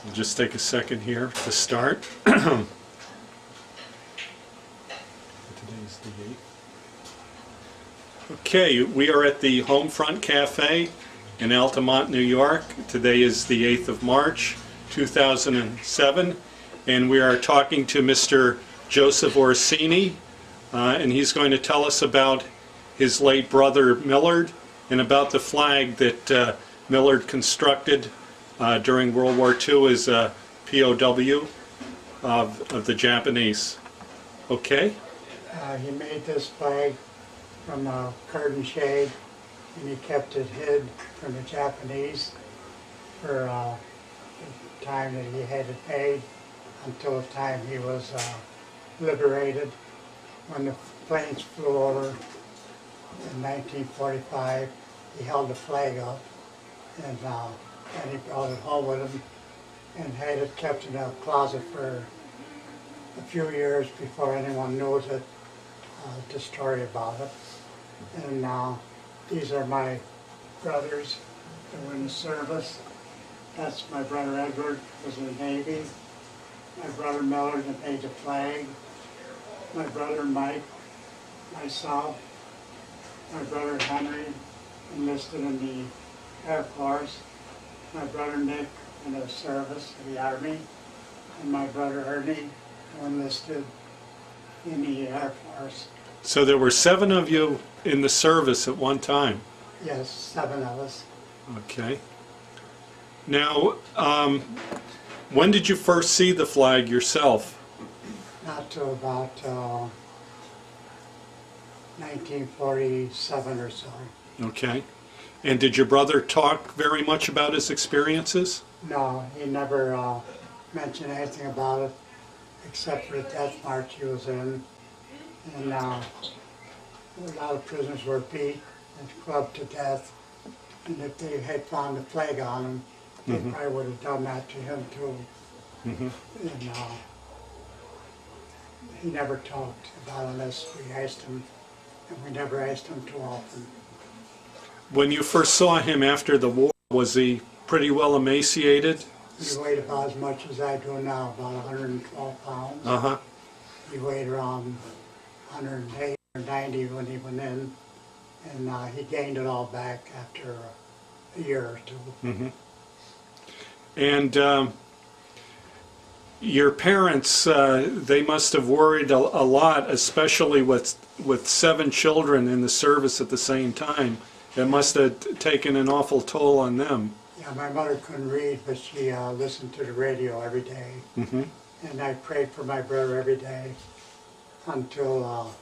We'll just take a second here to start. Today's the 8th. Okay, we are at the Homefront Cafe in Altamont, New York. Today is the 8th of March, 2007, and we are talking to Mr. Joseph Orsini, and he's going to tell us about his late brother Millard and about the flag that Millard constructed during World War II as a POW of the Japanese. Okay? He made this flag from a curtain shade, and he kept it hid from the Japanese for the time that he had it made until the time he was liberated. When the planes flew over in 1945, he held the flag up, and he brought it home with him and had it kept in a closet for a few years before anyone knows it, the story about it. And these are my brothers that were in the service. That's my brother Edward, was in the Navy. My brother Millard that made the flag. My brother Mike, myself. My brother Henry enlisted in the Air Force. My brother Nick in the service of the Army. And my brother Ernie, who enlisted in the Air Force. So there were 7 of you in the service at one time? Yes, 7 of us. Okay. Now, when did you first see the flag yourself? Not till about 1947 or so. Okay. And did your brother talk very much about his experiences? No, he never mentioned anything about it except for the death march he was in. And a lot of prisoners were beat and clubbed to death. And if they had found a flag on him, they probably would have done that to him too. And he never talked about it unless we asked him, and we never asked him too often. When you first saw him after the war, was he pretty well emaciated? He weighed about as much as I do now, about 112 pounds. Uh-huh. He weighed around 108 or 90 when he went in, and he gained it all back after a year or two. And your parents, they must have worried a lot, especially with 7 children in the service at the same time. It must have taken an awful toll on them. Yeah, my mother couldn't read, but she listened to the radio every day. And I prayed for my brother every day until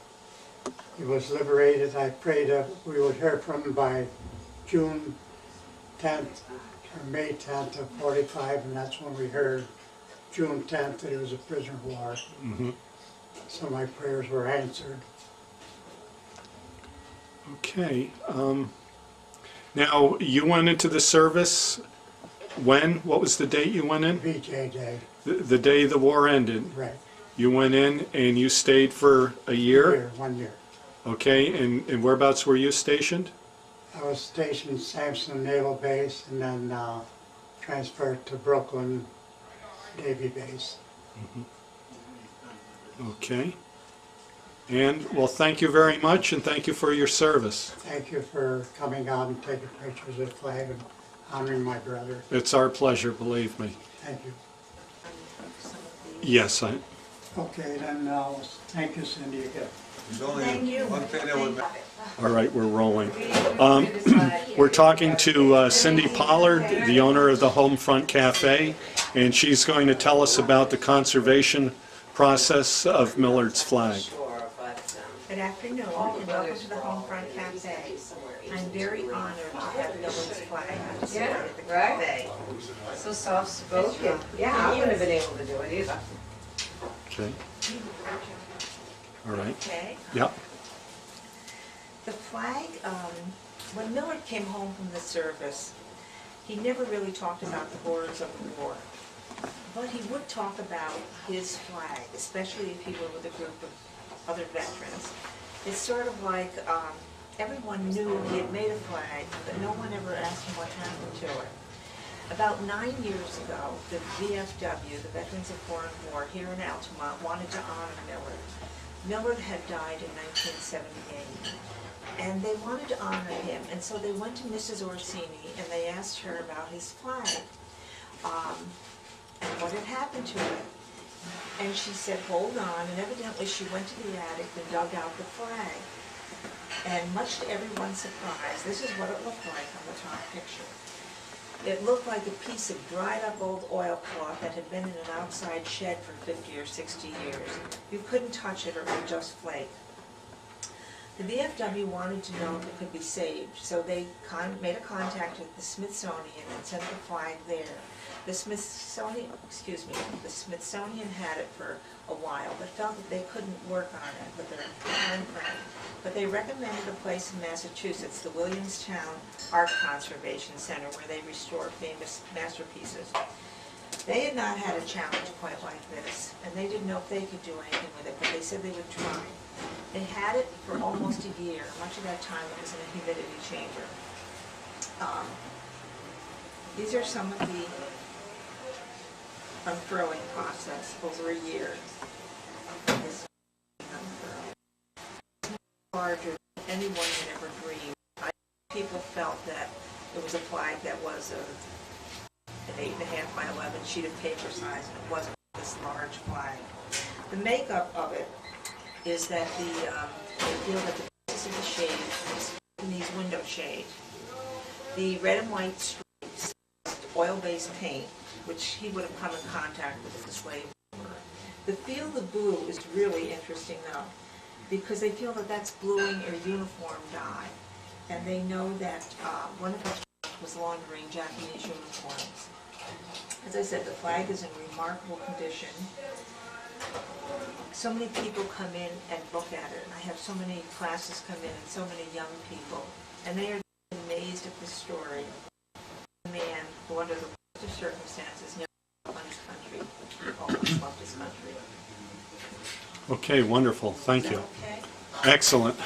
he was liberated. I prayed that we would hear from him by June 10th or May 10th of 45, and that's when we heard June 10th that he was a prisoner of war. So my prayers were answered. Okay. Now, you went into the service when? What was the date you went in? VJ Day. The day the war ended. Right. You went in and you stayed for a year? 1 year. Okay, and whereabouts were you stationed? I was stationed at Sampson Naval Base and then transferred to Brooklyn Navy Base. Okay. And, well, thank you very much, and thank you for your service. Thank you for coming out and taking pictures of the flag and honoring my brother. It's our pleasure, believe me. Thank you. Yes, Okay, then thank you, Cindy, again. Thank you. all right, we're rolling. We're talking to Cindy Pollard, the owner of the Homefront Cafe, and she's going to tell us about the conservation process of Millard's flag. Good afternoon, and welcome to the Homefront Cafe. I'm very honored to have Millard's flag on display at the cafe. So soft-spoken. Yeah, I wouldn't have been able to do it either. Okay. All right. Okay. Yep. The flag, when Millard came home from the service, he never really talked about the horrors of the war. But he would talk about his flag, especially if he were with a group of other veterans. It's sort of like everyone knew he had made a flag, but no one ever asked him what happened to it. About 9 years ago, the VFW, the Veterans of Foreign War, here in Altamont, wanted to honor Millard. Millard had died in 1978, and they wanted to honor him, and so they went to Mrs. Orsini and they asked her about his flag, and what had happened to it. And she said, hold on, and evidently she went to the attic and dug out the flag. And much to everyone's surprise, this is what it looked like on the top picture. It looked like a piece of dried up old oilcloth that had been in an outside shed for 50 or 60 years. You couldn't touch it or it would just flake. The VFW wanted to know if it could be saved, so they made a contact with the Smithsonian and sent the flag there. The Smithsonian had it for a while, but felt that they couldn't work on it with their time frame. But they recommended a place in Massachusetts, the Williamstown Art Conservation Center, where they restore famous masterpieces. They had not had a challenge quite like this, and they didn't know if they could do anything with it, but they said they would try. They had it for almost a year. Much of that time it was in a humidity chamber. These are some of the unfurling process over a year. This larger than anyone had ever dreamed. People felt that it was a flag that was an 8.5 by 11 sheet of paper size, and it wasn't this large flag. The makeup of it is that they feel that the basis of the shade is Japanese window shade. The red and white stripes, oil-based paint, which he would have come in contact with the slave owner. The field of blue is really interesting though, because they feel that that's bluing a uniform dye, and they know that one of his was laundering Japanese uniforms. As I said, the flag is in remarkable condition. So many people come in and look at it, and I have so many classes come in and so many young people, and they are amazed at the story. A man who, under the worst of circumstances, never loved his country, always loved his country. Okay, wonderful. Thank you. Okay. Excellent.